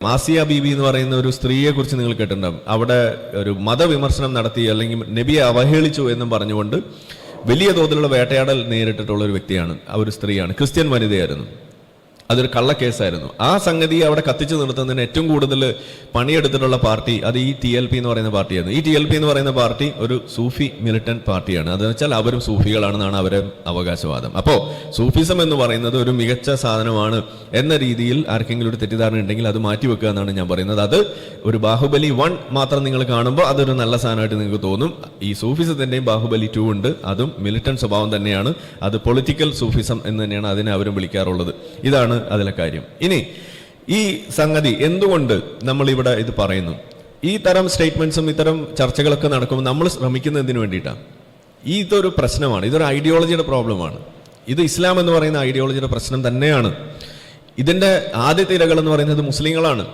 ആസിയ ബീബി എന്ന് പറയുന്ന ഒരു സ്ത്രീയെ കുറിച്ച് നിങ്ങൾ കേട്ടിട്ടുണ്ടാവും. അവിടെ ഒരു മതവിമർശനം നടത്തി അല്ലെങ്കിൽ നബിയെ അവഹേളിച്ചു എന്നും പറഞ്ഞുകൊണ്ട് വലിയ തോതിലുള്ള വേട്ടയാടൽ നേരിട്ടിട്ടുള്ള ഒരു വ്യക്തിയാണ്. ആ ഒരു സ്ത്രീയാണ്, ക്രിസ്ത്യൻ വനിതയായിരുന്നു. അതൊരു കള്ളക്കേസായിരുന്നു. ആ സംഗതി അവിടെ കത്തിച്ചു നിർത്തുന്നതിന് ഏറ്റവും കൂടുതൽ പണിയെടുത്തിട്ടുള്ള പാർട്ടി അത് ഈ TLP എന്ന് പറയുന്ന പാർട്ടിയായിരുന്നു. ഈ TLP എന്ന് പറയുന്ന പാർട്ടി ഒരു സൂഫി മിലിറ്റന്റ് പാർട്ടിയാണ്. അതെന്ന് വെച്ചാൽ അവരും സൂഫികളാണെന്നാണ് അവരെ അവകാശവാദം. അപ്പോൾ സൂഫിസം എന്ന് പറയുന്നത് ഒരു മികച്ച സാധനമാണ് എന്ന രീതിയിൽ ആർക്കെങ്കിലും ഒരു തെറ്റിദ്ധാരണ ഉണ്ടെങ്കിൽ അത് മാറ്റിവെക്കുക എന്നാണ് ഞാൻ പറയുന്നത്. അത് ഒരു ബാഹുബലി 1 മാത്രം നിങ്ങൾ കാണുമ്പോൾ അതൊരു നല്ല സാധനമായിട്ട് നിങ്ങൾക്ക് തോന്നും. ഈ സൂഫിസത്തിൻ്റെയും ബാഹുബലി 2 ഉണ്ട്. അതും മിലിറ്റന്റ് സ്വഭാവം തന്നെയാണ്. അത് പൊളിറ്റിക്കൽ സൂഫിസം എന്ന് തന്നെയാണ് അതിനെ അവരും വിളിക്കാറുള്ളത്. ഇതാണ് അതിലെ കാര്യം. ഇനി ഈ സംഗതി എന്തുകൊണ്ട് നമ്മൾ ഇവിടെ ഇത് പറയുന്നു? ഈ തരം സ്റ്റേറ്റ്മെന്റ്സും ഇത്തരം ചർച്ചകളൊക്കെ നടക്കുമ്പോൾ നമ്മൾ ശ്രമിക്കുന്നതിന് വേണ്ടിയിട്ടാണ്. ഇതൊരു പ്രശ്നമാണ്, ഇതൊരു ഐഡിയോളജിയുടെ പ്രോബ്ലമാണ്. ഇത് ഇസ്ലാം എന്ന് പറയുന്ന ഐഡിയോളജിയുടെ പ്രശ്നം തന്നെയാണ്. ഇതിന്റെ ആദ്യത്തെ ഇരകൾ എന്ന് പറയുന്നത് മുസ്ലിങ്ങളാണ്.